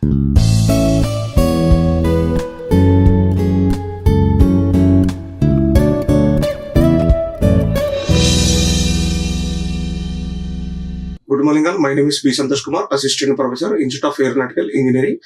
Good morning all. My name is Santhosh Kumar, Assistant Professor, Institute of Aeronautical Engineering.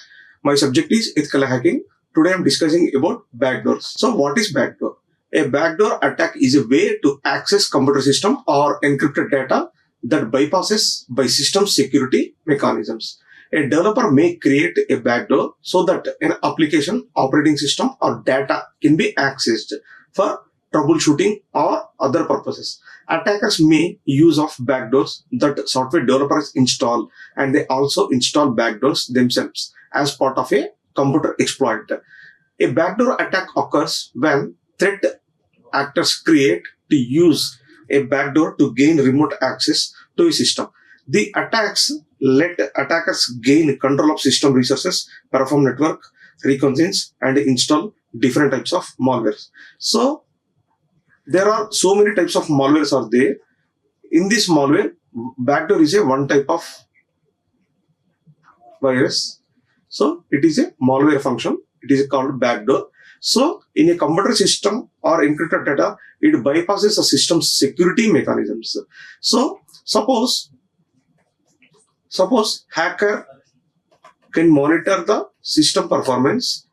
My subject is ethical hacking. Today I am discussing about backdoors. So what is backdoor? A backdoor attack is a way to access computer system or encrypted data that bypasses by system security mechanisms. A developer may create a backdoor so that an application, operating system or data can be accessed for troubleshooting or other purposes. Attackers may use of backdoors that software developers install, and they also install backdoors themselves as part of a computer exploit. A backdoor attack occurs when threat actors create to use a backdoor to gain remote access to a system. The attacks let attackers gain control of system resources, perform network reconnaissance, and install different types of malwares. So there are so many types of malwares are there. In this malware, backdoor is a one type of virus. So it is a malware function. It is called backdoor. So in a computer system or encrypted data, it bypasses a system's security mechanisms. So suppose hacker can monitor the system performance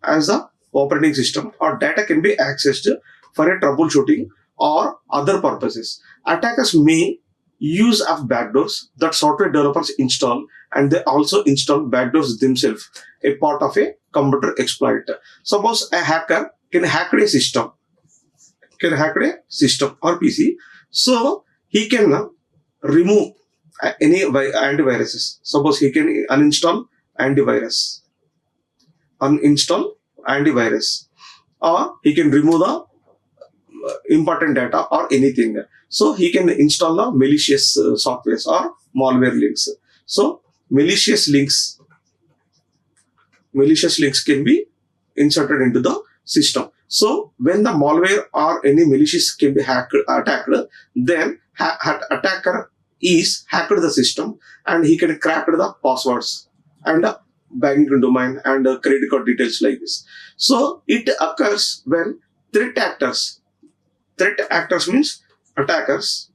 as the operating system, or data can be accessed for a troubleshooting or other purposes. Attackers may use of backdoors that software developers install, and they also install backdoors themselves, a part of a computer exploit. Suppose a hacker can hack a system, or PC, so he can remove any antiviruses. Suppose he can uninstall antivirus, or he can remove the important data or anything. So he can install the malicious softwares or malware links. So malicious links can be inserted into the system. So when the malware or any malicious can be attacked, then attacker is hacked the system, and he can crack the passwords and banking domain and credit card details like this. So it occurs when threat actors means attackers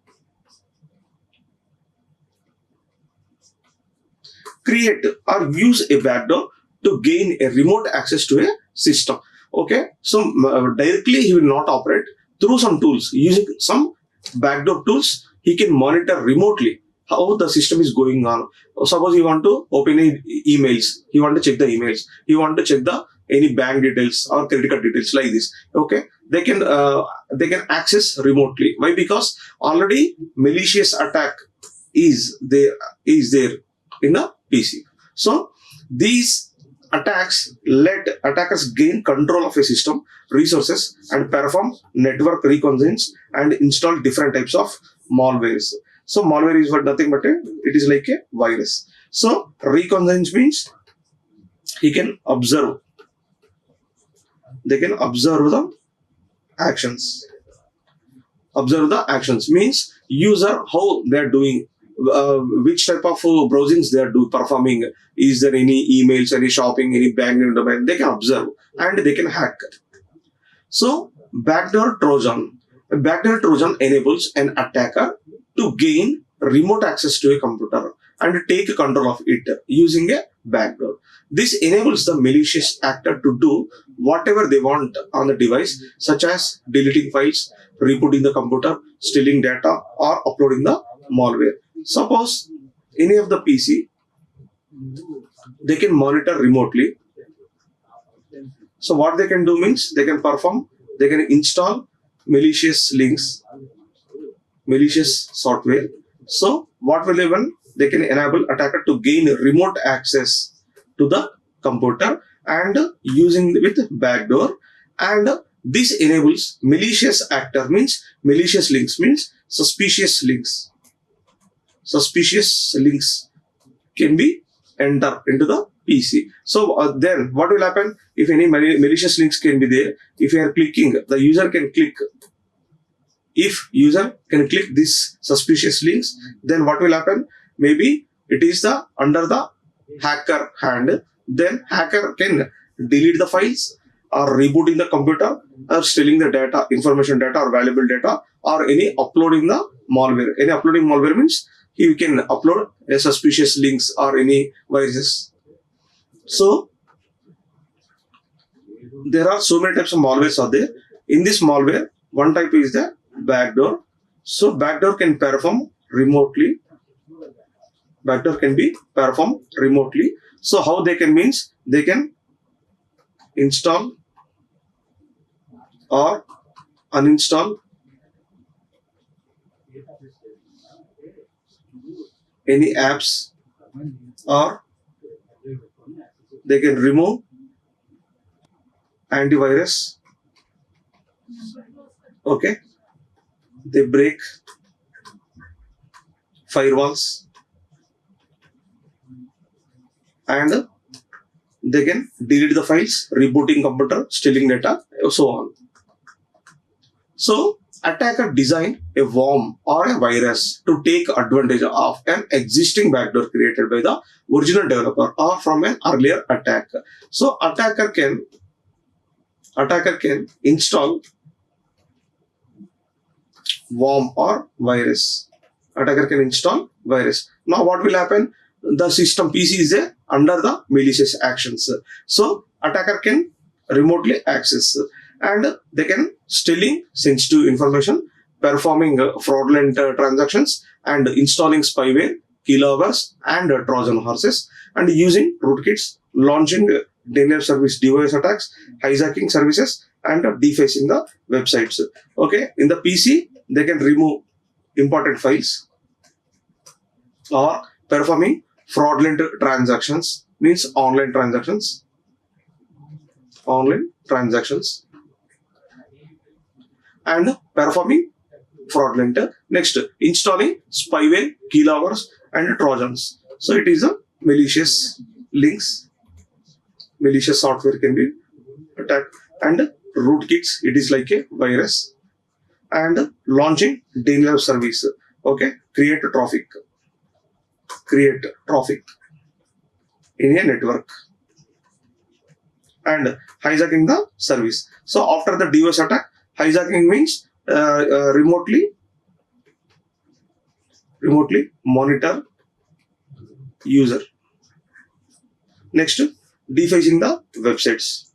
create or use a backdoor to gain a remote access to a system. Okay, so directly he will not operate. Through some tools, using some backdoor tools, he can monitor remotely how the system is going on. Suppose you want to open emails, you want to check the emails, you want to check any bank details or credit card details like this. Okay, they can access remotely. Why? Because already malicious attack is there in the PC. So these attacks let attackers gain control of a system resources and perform network reconnaissance and install different types of malwares. So malware is nothing but it is like a virus. So reconnaissance means he can observe. They can observe the actions. Observe the actions means user how they are doing, which type of browsings they are performing. Is there any emails, any shopping, any banking domain? They can observe and they can hack. So backdoor Trojan. A backdoor Trojan enables an attacker to gain remote access to a computer and take control of it using a backdoor. This enables the malicious actor to do whatever they want on the device, such as deleting files, rebooting the computer, stealing data, or uploading the malware. Suppose any of the PC, they can monitor remotely. So what they can do means they can install malicious links, malicious software. So what will happen? They can enable attacker to gain remote access to the computer and using with backdoor, and this enables malicious actor means malicious links means suspicious links. Suspicious links can be entered into the PC. So then what will happen if any malicious links can be there? If you are clicking, the user can click. If user can click these suspicious links, then what will happen? Maybe it is under the hacker hand. then hacker can delete the files or rebooting the computer or stealing the data, information data or valuable data, or any uploading the malware. Any uploading malware means you can upload a suspicious links or any viruses. So there are so many types of malwares are there. In this malware, one type is the backdoor. So backdoor can perform remotely. Backdoor can be performed remotely. So how they can means they can install or uninstall any apps, or they can remove antivirus. Okay, they break firewalls, and they can delete the files, rebooting computer, stealing data, so on. So attacker design a worm or a virus to take advantage of an existing backdoor created by the original developer or from an earlier attack. So attacker can install worm or virus. Attacker can install virus. Now what will happen? The system PC is under the malicious actions. So attacker can remotely access, and they can stealing sensitive information, performing fraudulent transactions, and installing spyware, keyloggers, and Trojan horses, and using rootkits, launching denial service device attacks, hijacking services, and defacing the websites. Okay, in the PC they can remove important files, or performing fraudulent transactions, means online transactions, and performing fraudulent. Next, installing spyware, keyloggers, and Trojans. So it is a malicious links, malicious software can be attacked, and rootkits, it is like a virus, and launching denial service. Okay, create traffic in a network, and hijacking the service. So after the DOS attack, hijacking means remotely monitor user. Next, defacing the websites.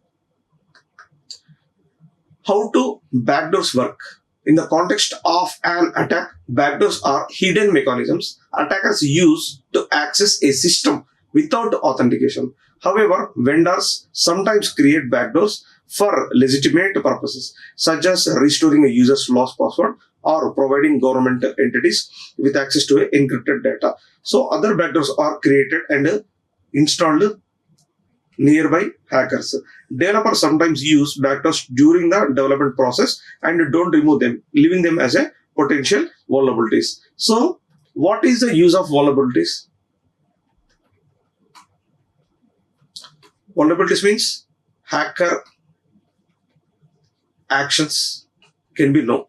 How do backdoors work? In the context of an attack, backdoors are hidden mechanisms attackers use to access a system without authentication. However, vendors sometimes create backdoors for legitimate purposes, such as restoring a user's lost password or providing government entities with access to encrypted data. So other backdoors are created and installed nearby hackers. Developers sometimes use backdoors during the development process and don't remove them, leaving them as a potential vulnerabilities. So what is the use of vulnerabilities? Vulnerabilities means hacker actions can be no.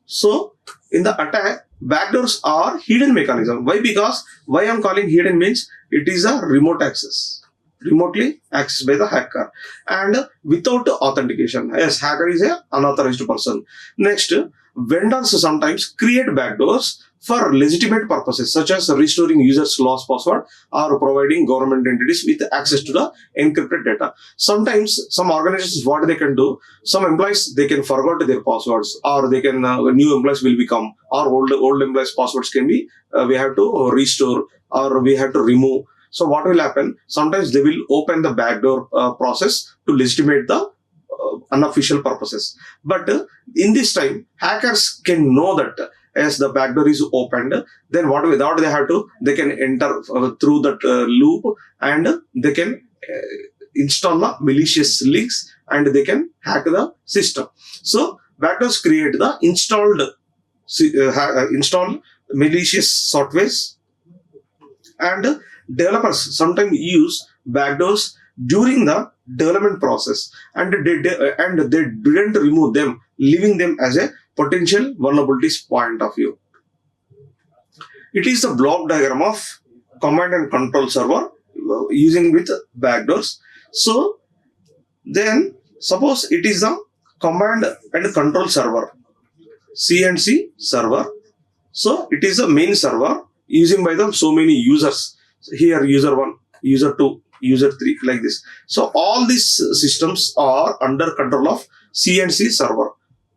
So in the attack, backdoors are hidden mechanism. Why? Because why I'm calling hidden means it is a remote access, remotely accessed by the hacker, and without authentication. Yes, hacker is a unauthorized person. Next, vendors sometimes create backdoors for legitimate purposes, such as restoring users' lost password or providing government entities with access to the encrypted data. Sometimes some organizations, what they can do, some employees, they can forget their passwords, or they can new employees will become, or old employees' passwords can be we have to restore, or we have to remove. So what will happen? Sometimes they will open the backdoor process to legitimate the unofficial purposes. But in this time, hackers can know that as the backdoor is opened, then what without they can enter through that loop, and they can install the malicious links, and they can hack the system. So backdoors create the install malicious softwares, and developers sometimes use backdoors during the development process, and they didn't remove them, leaving them as a potential vulnerabilities point of view. It is the block diagram of command and control server using with backdoors. So then suppose it is the command and control server, CNC server. So it is the main server using by them so many users. So here user 1, user 2, user 3, like this. So all these systems are under control of CNC server,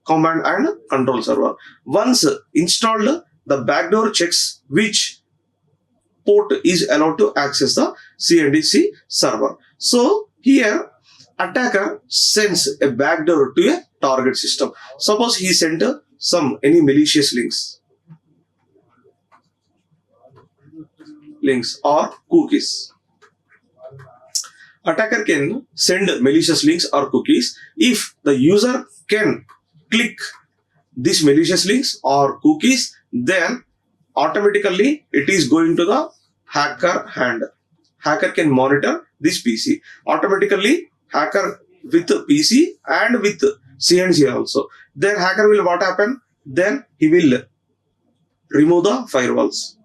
command and control server. Once installed, the backdoor checks which port is allowed to access the CNC server. So here attacker sends a backdoor to a target system. Suppose he sent any malicious links or cookies. Attacker can send malicious links or cookies. If the user can click these malicious links or cookies, then automatically it is going to the hacker hand. Hacker can monitor this PC. Automatically hacker with PC and with CNC also. Then hacker will what happen? Then he will remove the firewalls.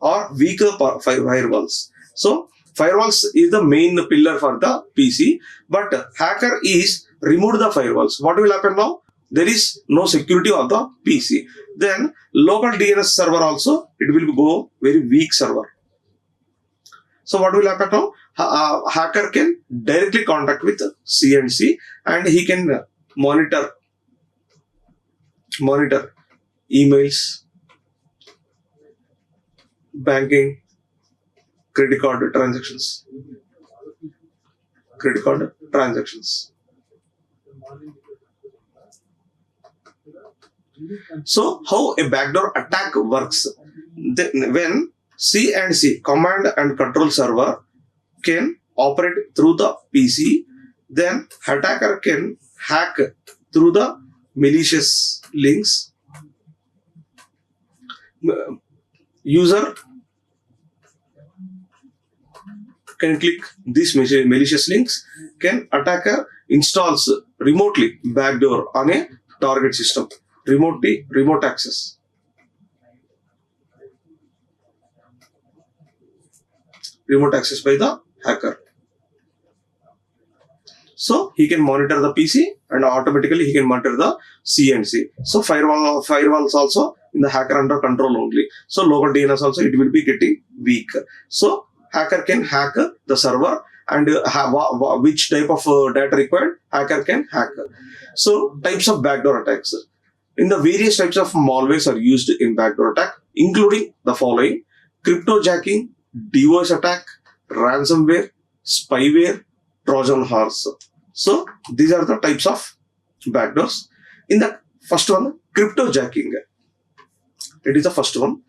Or weaker firewalls. So firewalls is the main pillar for the PC, but hacker is removed the firewalls. What will happen now? There is no security of the PC. Then local DNS server also, it will go very weak server. So what will happen now? Hacker can directly contact with CNC and he can monitor emails, banking, credit card transactions. So how a backdoor attack works? When CNC, command and control server, can operate through the PC, then attacker can hack through the malicious links. User can click these malicious links. Can attacker installs remotely backdoor on a target system. Remote access. Remote access by the hacker. So he can monitor the PC and automatically he can monitor the CNC. So firewalls also in the hacker under control only. So local DNS also it will be getting weak. So hacker can hack the server and which type of data required hacker can hack. So types of backdoor attacks. In the various types of malwares are used in backdoor attack, including the following: cryptojacking, DOS attack, ransomware, spyware, Trojan horse. So these are the types of backdoors. In the first one, cryptojacking. It is the first one.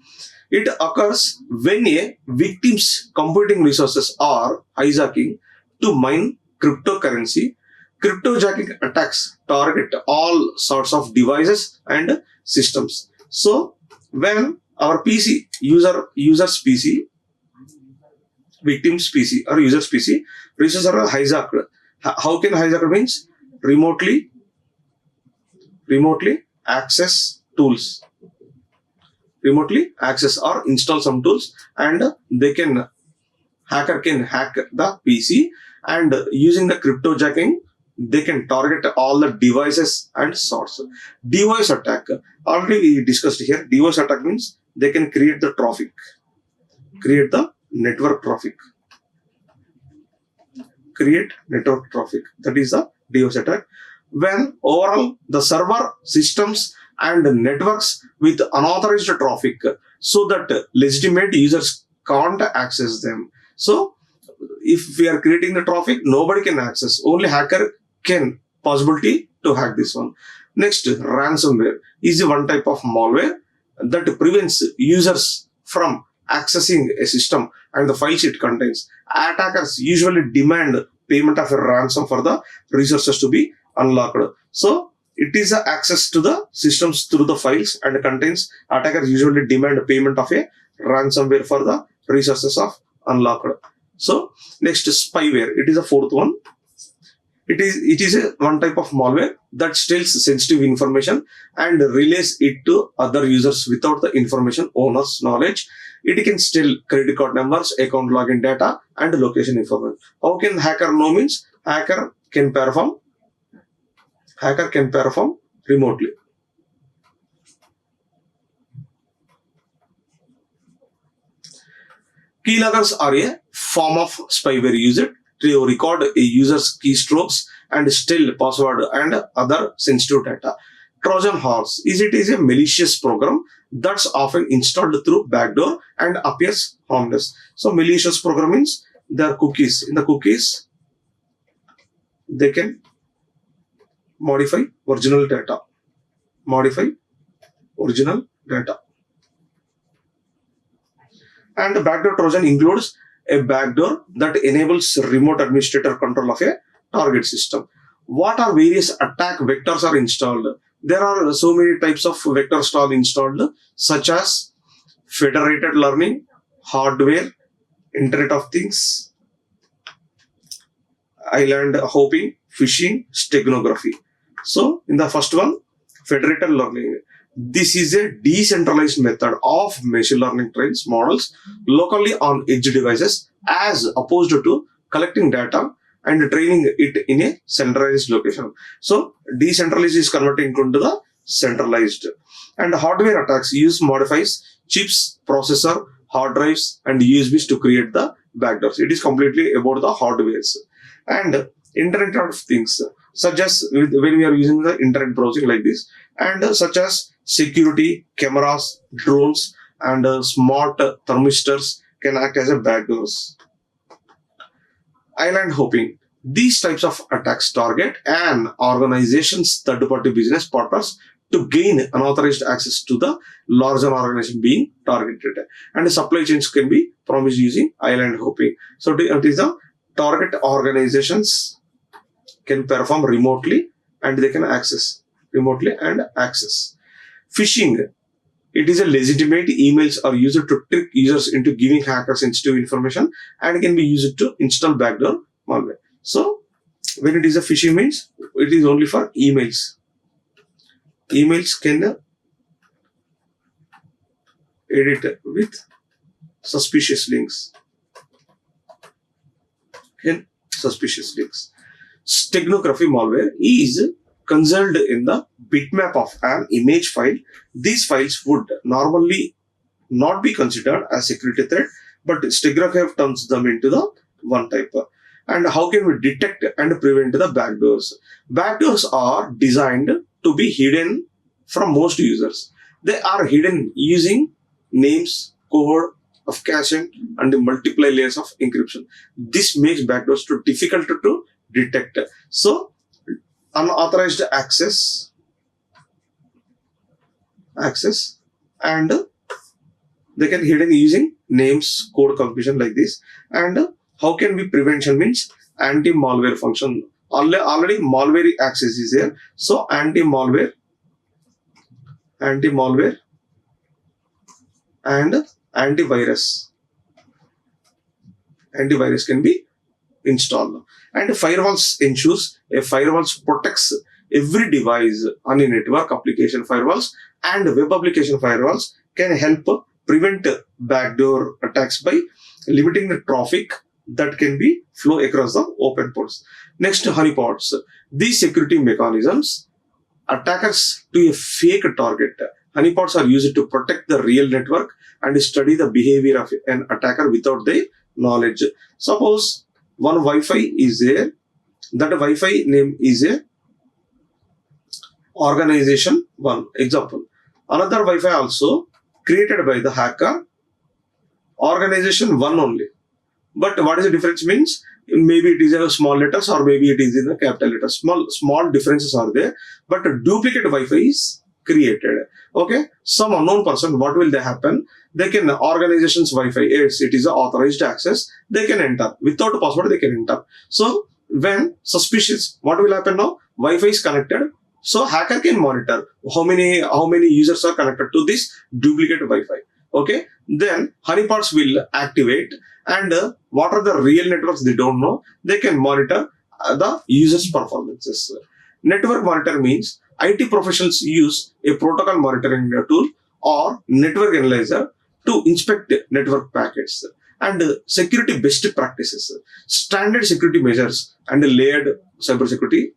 It occurs when a victim's computing resources are hijacking to mine cryptocurrency. Cryptojacking attacks target all sorts of devices and systems. So when our PC, user's PC, victim's PC or user's PC, resources are hijacked. How can hijack means? Remotely access tools. Remotely access or install some tools and hacker can hack the PC and using the cryptojacking they can target all the devices and sorts. DOS attack, already we discussed here. DOS attack means they can create the network traffic. That is the DOS attack. When overall the server systems and networks with unauthorized traffic so that legitimate users can't access them. So if we are creating the traffic, nobody can access. Only hacker can possibility to hack this one. Next, ransomware is one type of malware that prevents users from accessing a system and the files it contains. Attackers usually demand payment of a ransom for the resources to be unlocked. So it is access to the systems through the files and contains. Attackers usually demand payment of a ransomware for the resources of unlocked. So next, spyware. It is the fourth one. It is a one type of malware that steals sensitive information and relays it to other users without the information owner's knowledge. It can steal credit card numbers, account login data, and location information. How can hacker know? Means hacker can perform remotely. Keyloggers are a form of spyware used to record a user's keystrokes and steal password and other sensitive data. Trojan horse is a malicious program that's often installed through backdoor and appears harmless. So malicious program means there are cookies. In the cookies, they can modify original data. Modify original data. And the backdoor Trojan includes a backdoor that enables remote administrator control of a target system. What are various attack vectors are installed? There are so many types of vectors are installed, such as federated learning, hardware, Internet of Things, island hopping, phishing, steganography. So, in the first one, federated learning. This is a decentralized method of machine learning trains models locally on edge devices as opposed to collecting data and training it in a centralized location. So, decentralized is converting into the centralized. And hardware attacks modifies chips, processor, hard drives, and USBs to create the backdoors. It is completely about the hardwares. And Internet of Things, such as when we are using the internet browsing like this, and such as security, cameras, drones, and smart thermistors can act as a backdoors. Island hopping. These types of attacks target an organization's third-party business partners to gain unauthorized access to the larger organization being targeted. And the supply chains can be promised using island hopping. So it is the target organizations can perform remotely and they can access remotely and access. Phishing. It is a legitimate emails are used to trick users into giving hackers sensitive information and can be used to install backdoor malware. So when it is a phishing means it is only for emails. Emails can edit with suspicious links. Steganography malware is concealed in the bitmap of an image file. These files would normally not be considered as security threat, but steganography turns them into the one type. And how can we detect and prevent the backdoors? Backdoors are designed to be hidden from most users. They are hidden using names, code of caching, and multiple layers of encryption. This makes backdoors too difficult to detect. So, unauthorized access, and they can hidden using names, code confusion like this. And how can we prevention means anti-malware function. Already malware access is there. So anti-malware and antivirus can be installed. And firewalls ensures a firewalls protects every device on a network. Application firewalls and web application firewalls can help prevent backdoor attacks by limiting the traffic that can be flow across the open ports. Next, honeypots. These security mechanisms attackers to a fake target. Honeypots are used to protect the real network and study the behavior of an attacker without their knowledge. Suppose one Wi-Fi is there. That Wi-Fi name is a organization 1. Example. Another Wi-Fi also created by the hacker, organization 1 only. But what is the difference means? Maybe it is in small letters or maybe it is in the capital letters. Small differences are there, but a duplicate Wi-Fi is created. Okay, some unknown person, what will they happen? They can organization's Wi-Fi, it is a authorized access. They can enter without a password. They can enter. So when suspicious, what will happen now? Wi-Fi is connected. So hacker can monitor how many users are connected to this duplicate Wi-Fi. Okay, then honeypots will activate, and what are the real networks they don't know. They can monitor the user's performances. Network monitor means IT professionals use a protocol monitoring tool or network analyzer to inspect network packets and security best practices, standard security measures, and layered cybersecurity.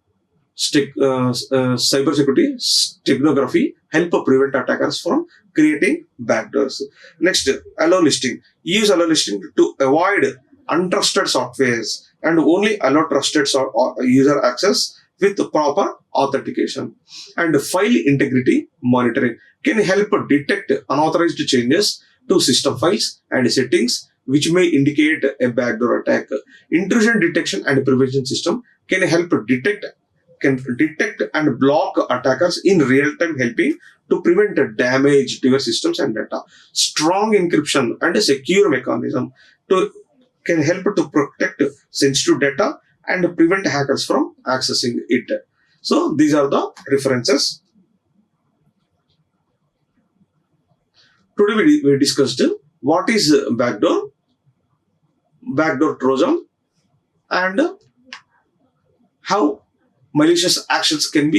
Cybersecurity steganography help prevent attackers from creating backdoors. Next, allow listing. Use allow listing to avoid untrusted softwares and only allow trusted user access with proper authentication. And file integrity monitoring can help detect unauthorized changes to system files and settings which may indicate a backdoor attack. Intrusion detection and prevention system can detect and block attackers in real time, helping to prevent damage to your systems and data. Strong encryption and a secure mechanism to can help to protect sensitive data and prevent hackers from accessing it. So these are the references. Today we discussed what is backdoor, backdoor Trojan, and how malicious actors can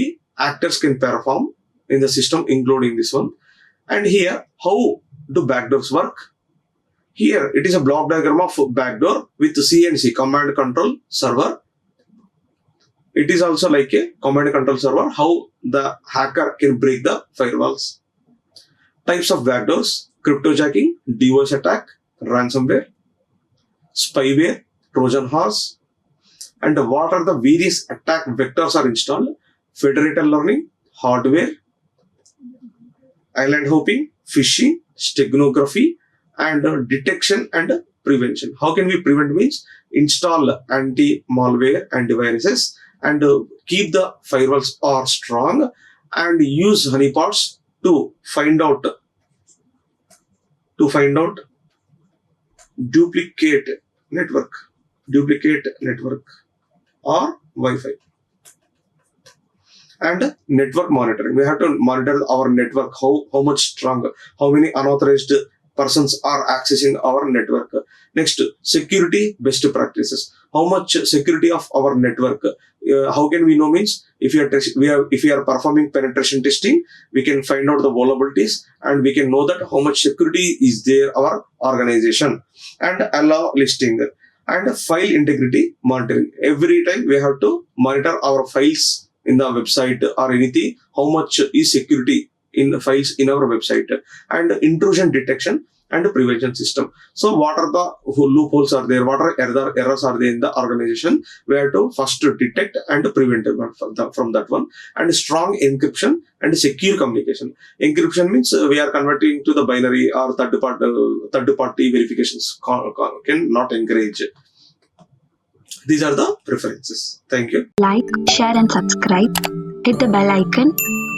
perform in the system, including this one. And here, how do backdoors work? Here, it is a block diagram of backdoor with CNC, command control server. It is also like a command control server, how the hacker can break the firewalls. Types of backdoors: cryptojacking, DOS attack, ransomware, spyware, Trojan horse. And what are the various attack vectors are installed? Federated learning, hardware, island hopping, phishing, steganography, and detection and prevention. How can we prevent? Means install anti-malware antiviruses and keep the firewalls are strong and use honeypots to find out duplicate network or Wi-Fi. And network monitoring. We have to monitor our network, how much strong, how many unauthorized persons are accessing our network. Next, security best practices. How much security of our network? How can we know? Means if we are performing penetration testing, we can find out the vulnerabilities and we can know that how much security is there our organization. And allow listing and file integrity monitoring. Every time we have to monitor our files in the website or anything, how much is security in the files in our website. And intrusion detection and prevention system. So what are the loopholes are there? What are errors are there in the organization? We have to first detect and prevent from that one. And strong encryption and secure communication. Encryption means we are converting to the binary or third party verifications can not encourage. These are the preferences. Thank you. Like, share and subscribe. Hit the bell icon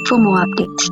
for more updates.